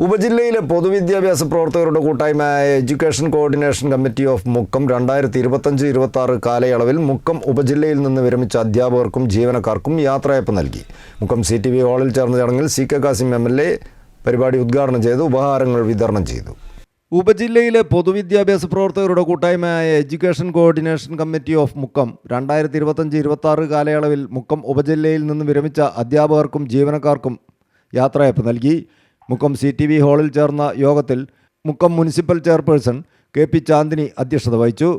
ഉപജില്ലയിലെ പൊതുവിദ്യാഭ്യാസ പ്രവർത്തകരുടെ കൂട്ടായ്മയായ education coordination committee of Mukkam 2025-26 കാലയളവിൽ മുക്കം ഉപജില്ലയിൽ നിന്ന് വിരമിച്ച അധ്യാപകർക്കും ജീവനക്കാർക്കും യാത്രയയപ്പ് നൽകി. മുക്കം CTV ഹാളിൽ ചേർന്ന ചടങ്ങിൽ CK കാസിം MLA പരിപാടി ഉദ്ഘാടനം ചെയ്ത് ഉപഹാരങ്ങൾ വിതരണം ചെയ്തു. ഉപജില്ലയിലെ പൊതുവിദ്യാഭ്യാസ പ്രവർത്തകരുടെ കൂട്ടായ്മയായ education coordination committee of Mukkam 2025-26 കാലയളവിൽ മുക്കം ഉപജില്ലയിൽ നിന്ന് വിരമിച്ച അധ്യാപകർക്കും ജീവനക്കാർക്കും യാത്രയയപ്പ് നൽകി. മുക്കം CTV ഹാളിൽ ചേർന്ന യോഗത്തിൽ Mukkam municipal chairperson KP Chandini അധ്യക്ഷത വഹിച്ചു.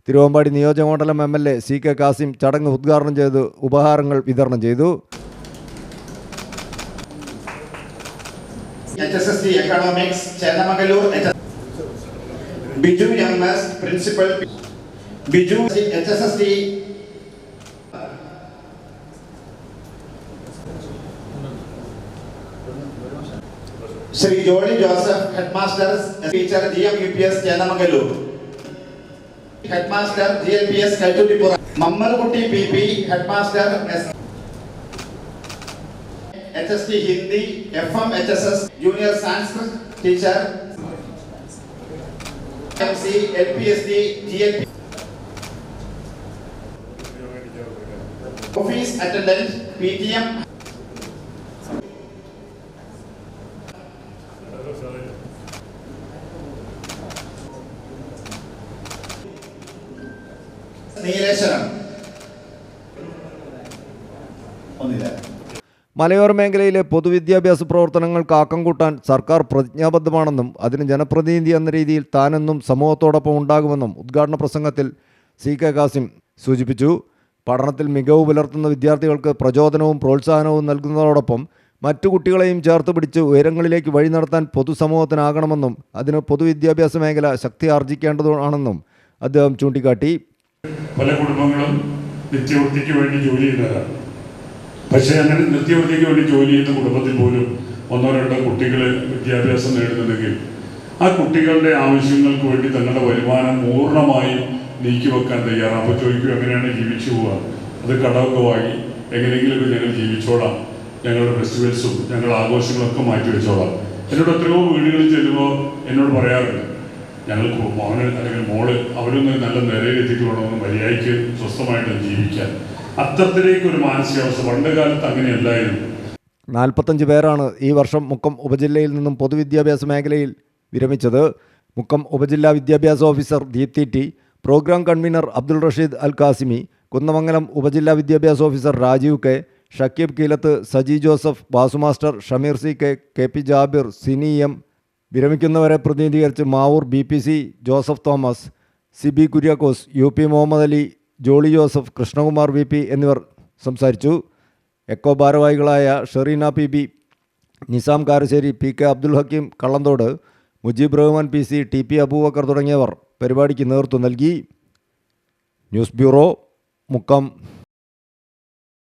തിരുവമ്പാടി നിയോജകമണ്ഡലം MLA CK കാസിം ചടങ്ങ് ഉദ്ഘാടനം ചെയ്ത് ഉപഹാരങ്ങൾ വിതരണം ചെയ്തു. HSSD Economics Chenamangalur Biju MS Principal Biju HSSD Sri Jolly Joseph Headmasters Teacher GM UPS Chenamangalur Headmaster GLPS Kaltutipura Mammalukutti PP Headmaster HST Hindi FM HSS Junior Sanskrit Teacher MC LPSD GLP Office Attendant PTM മലയോര മേഖലയിലെ പൊതുവിദ്യാഭ്യാസ പ്രവർത്തനങ്ങൾക്ക് ആക്കം കൂട്ടാൻ സർക്കാർ പ്രതിജ്ഞാബദ്ധമാണെന്നും അതിന് ജനപ്രതിനിധി എന്ന രീതിയിൽ താനെന്നും സമൂഹത്തോടൊപ്പം ഉണ്ടാകുമെന്നും ഉദ്ഘാടന പ്രസംഗത്തിൽ CK കാസിം സൂചിപ്പിച്ചു. പഠനത്തിൽ മികവ് പുലർത്തുന്ന വിദ്യാർത്ഥികൾക്ക് പ്രചോദനവും പ്രോത്സാഹനവും നൽകുന്നതോടൊപ്പം മറ്റു കുട്ടികളെയും ചേർത്ത് പിടിച്ച് ഉയരങ്ങളിലേക്ക് വഴി നടത്താൻ പൊതുസമൂഹത്തിനാകണമെന്നും അതിന് പൊതുവിദ്യാഭ്യാസ മേഖല ശക്തി ആർജിക്കേണ്ടതാണെന്നും അദ്ദേഹം ചൂണ്ടിക്കാട്ടി. പല കുടുംബങ്ങളും നിത്യവൃത്തിക്ക് വേണ്ടി ജോലി ചെയ്യുന്നവരാണ്. പക്ഷേ അങ്ങനെ നിത്യവൃത്തിക്ക് വേണ്ടി ജോലി ചെയ്യുന്ന കുടുംബത്തിൽ പോലും 1-2 കുട്ടികൾ വിദ്യാഭ്യാസം നേടുന്നുണ്ടെങ്കിൽ ആ കുട്ടികളുടെ ആവശ്യങ്ങൾക്ക് വേണ്ടി തങ്ങളുടെ വരുമാനം പൂർണ്ണമായും നീക്കിവെക്കാൻ തയ്യാറാണ്. അപ്പോൾ ചോദിക്കും, എങ്ങനെയാണ് ജീവിച്ചു പോവുക? അത് കടമൊക്കെ വാങ്ങി എങ്ങനെയെങ്കിലും ഞങ്ങൾ ജീവിച്ചോളാം, ഞങ്ങളുടെ ഫെസ്റ്റിവൽസും ഞങ്ങളുടെ ആഘോഷങ്ങളൊക്കെ മാറ്റി വെച്ചോളാം. എന്നോട് എത്രയോ വീടുകളിൽ ചെല്ലുമ്പോൾ എന്നോട് പറയാറുണ്ട്, ഞങ്ങൾക്ക് മോന് അല്ലെങ്കിൽ മോള് അവരൊന്ന് നല്ല നിലയിലെത്തിയിട്ട് വേണമെന്ന് മര്യാദയ്ക്ക് സ്വസ്ഥമായിട്ട് ജീവിക്കാൻ. അത്തരത്തിലേക്ക് ഒരു മാനസികാവസ്ഥ പണ്ട് കാലത്ത് അങ്ങനെയല്ലായിരുന്നു. 45 പേരാണ് ഈ വർഷം മുക്കം ഉപജില്ലയിൽ നിന്നും പൊതുവിദ്യാഭ്യാസ മേഖലയിൽ വിരമിച്ചത്. മുക്കം ഉപജില്ലാ വിദ്യാഭ്യാസ officer Deepthi T, programme convener Abdul Rasheed Al Qasimi, Kunnamangalam ഉപജില്ലാ വിദ്യാഭ്യാസ officer Rajeev K, Shakeeb Keelath, Saji Joseph, Basu master, Shameer CK, KP Jabir, Sini M, വിരമിക്കുന്നവരെ പ്രതിനിധീകരിച്ച് Mavoor BPC Joseph Thomas, CB Kuriakose, UP Muhammad Ali, Jolly Joseph, Krishnakumar VP എന്നിവർ സംസാരിച്ചു. എക്കോ ഭാരവാഹികളായ Shereena PB, Nizam Karassery, PK Abdul Hakeem Kallanthode, Mujeeb Rahman PC, TP Abubakar തുടങ്ങിയവർ പരിപാടിക്ക് നേതൃത്വം നൽകി. News bureau, Mukkam.